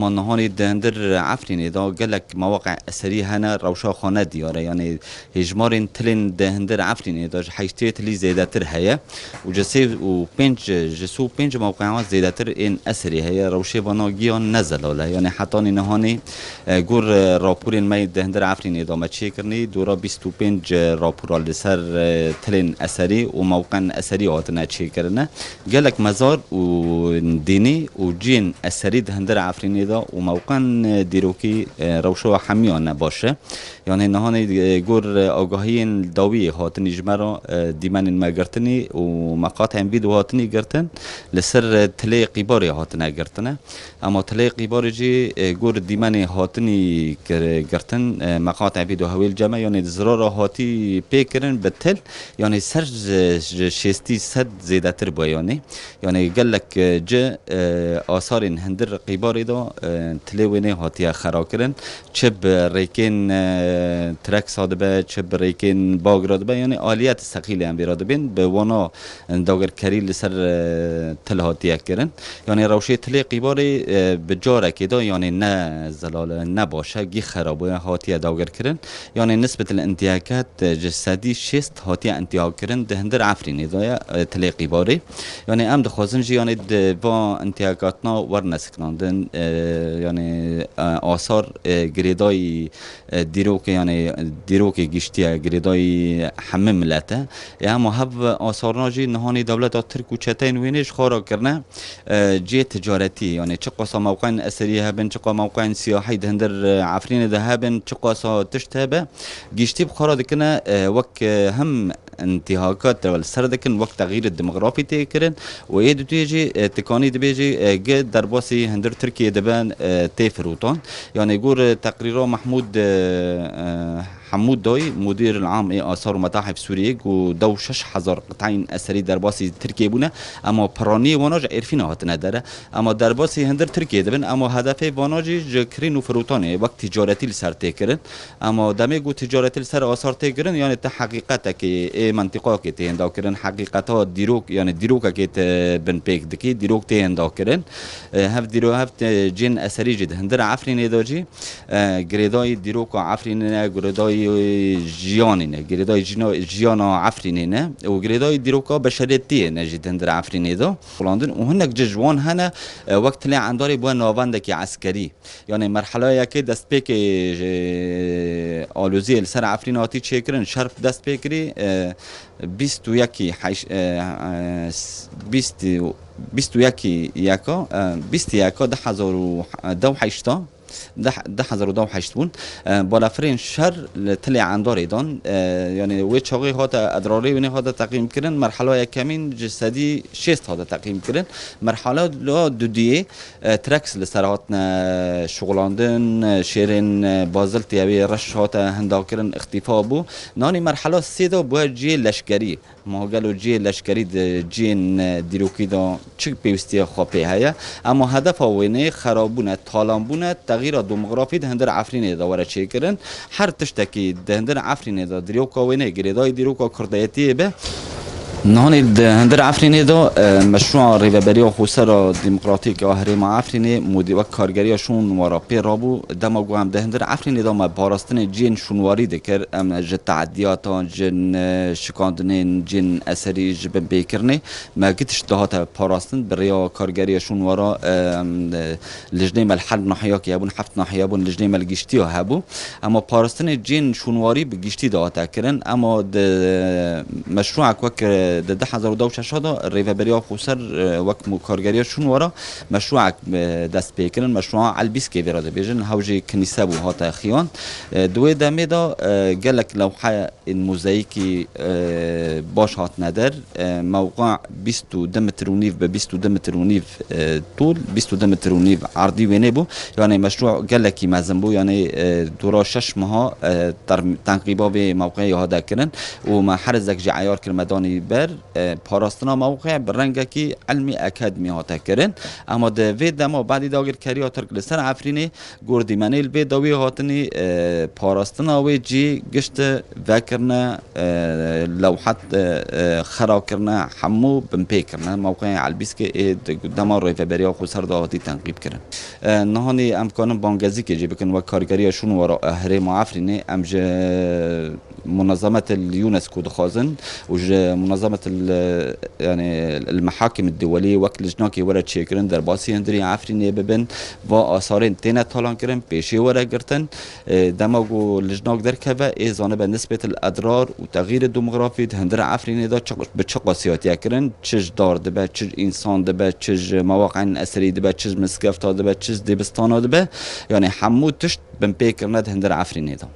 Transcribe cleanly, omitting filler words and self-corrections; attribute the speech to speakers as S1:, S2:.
S1: ما نهانی دهندر عفرینی دا گلک مواقع اثری هنه روشا خانه دیاره یعنی هجمارین تلین دهندر عفرینی دا حیشتی تلی زیده تر هیا و جسو پنج موقع زیده تر این اثری هیا روشه وانا گیان نزلاله یعنی حتی نهانی گور راپورین می دهندر عفرینی دا مچه کرنی دورا 25 راپورال لسر تلین اثری و موقع اثری آتنا چه کرنه گلک مزار و دینی و جین اثری دهندر عفرینی و موقع دیروکی روشو حمیان باشه یعنی نهانی گور آگاهی داوی هاتنی جمرا دیمن مگرتنی و مقاطع ویدیو هاتنی گرتن لسر تلی قیباری هاتنه گرتنه اما تلی قیباری جی گور دیمن هاتنی گرتن مقاطع ویدیو هویل جمع یعنی زرار هاتی پیکرن بتل یعنی سر شستی صد زیده تر بایانی یعنی گلک جه آثار هندر قیباری دا تلوینه هاتیه خرا کرن چه ریکن ترک ساده به چه ریکن باگراد به یعنی آلیت ثقیل هم بیراد بین به وانا داگر کریل سر تل هاتیه کرن یعنی روشه تل قیباری به جاره که دا یعنی نه زلاله نباشه گی خرابه هاتیه داگر کرن یعنی نسبت الانتهاکات جسدی شست هاتیه انتهاک کرن دهندر عفرینی دا تل قیباری یعنی ام دخوازن جی یعنی با انتهاکاتنا ورنسکناندن یعنی آثار گریدای دیروک یعنی دیروک گشتیه گریدای همه ملته اما هف آثار ناجی نهانی دولت ترک و چتین وینش خورا کرنه جی تجارتی یعنی چه قصا موقع اثری هبن چه قصا موقع سیاحی دهندر عفرین ده هبن چه قصا تشت هبه گشتی بخورا دکنه وک هم انتهاکات دول سر دکن وقت تغییر دموگرافی تکرن و یه دو تیجی تکانی دبیجی گه در باسی هندر ترکیه دبن تفروتان یعنی گور تقریرا محمود حمود داي مدير العام آثار ومتاحف سوريا و دو 6000 قطعين اثري در باسی ترکیه بونه اما پرانی واناج عرفین هات نداره اما در باسی هندر ترکیه دبن اما هدف واناجی جکرین و فروتانه وقت تجارتی لسر تکرن اما دمه گو تجارتی لسر آثار تکرن یعنی تا حقیقتا که منطقه که تهندا کرن حقیقتا دیروک یعنی دیروک که بن پیک دکی دیروک تهندا کرن هف دیرو هفت جن اثری جد هندر عفرین داجی گریدای دیروک عفرین گریدای جیانینه گریدای جیانا عفرینه و گریدای دیروکا بشریتیه نجد هندر عفرینه دا فلاندن و هنک جوان هنه وقت لی عنداری بو نواندکی عسکری یعنی مرحله یکی دست پیک آلوزی لسر عفریناتی چکرن شرف دست پیکری 21 ده هزار و دو هشتون بالا فرین شر تلی عنداری دان یعنی وی چاقی هات ادراری ونی هات تقییم کردن مرحله کمین جسدی 6 هات تقییم کردن مرحله لا دودیه ترکس لسرهاتنا شغلاندن شیرین بازل تیابی رش هات هندا کردن اختفا بو نانی مرحله 3 دا بو جی لشکری ما قالوا جی لشکری جین دیروکی دا چک پیوستی خوابه هیا اما هدف وینه خرابونه تالامبونه تغییر دموگرافی دهندر عفرینه دا وره چه کرن هر تشتکی دهندر عفرینه دا دریوکا وینه گریدای دریوکا کردایتی به نهانی هندر عفرینه دا مشروع ریوبری و خسر دموکراتیک و هرم عفرینه مودی و کارگری شون ورا پیرابو دماغو هم هندر عفرینه دا ما باراستن جن شونواری دکر ام ج تعدیات جن شکاندن جن اثری جب بیکرنه ما گتش دهات باراستن بریا کارگری شون ورا لجنه ملحل نحیا کی ابون حفت نحیا ابون لجنه ملگشتی هبو اما باراستن جن شونواری بگشتی دهات کرن اما مشروع کوک ده هزار و دو شده ریوبری خسر وقت کارگری شون ورا مشروع دست پیکرن مشروع البیس که بیراده بیجن هوجی کنیسه بو هات خیان دوی دمه دا گلک لوحه موزاییکی باش هات ندر موقع 22 متر و نیف به 22 متر و نیف طول 22 متر و نیف عرضی وینه بو یعنی مشروع گلکی مزن بو یعنی دورا 6 ماه تنقیبا به موقع هاده کرن و ما حرزک جعیار کرمدانی به هندر پاراستنا موقع برنگه کی علمی اکادمی ها تکرن اما ده وی دما بعدی داگر کریا ترک لسر عفرینه گردی منیل وی داوی هاتنی پاراستنا وی جی گشت وکرنا لوحت خرا کرنا حمو بمپی کرنا موقع علبیس که دما روی فبریا خو سر داواتی تنقیب کرن نهانی امکان بانگزی که جی بکن و کارگریشون ورا هرم عفرینه امج منظمة اليونسكو دخازن وج منظمة يعني المحاكم الدولية وقت لجناكي ورا تشيكرن در باسي هندري عفريني ببن و آثارين تينا طالان كرن بيشي ورا گرتن دماغو لجناك در كبا ايزانه بنسبة الأضرار وتغيير الديموغرافي هندر عفريني دا بچه قاسياتي كرن چج دار دبا چج انسان دبا چج مواقع اثري دبا چج مسقفتا دبا چج دبستانا دبا يعني حمود تشت بن بيكرند هندر عفريني دا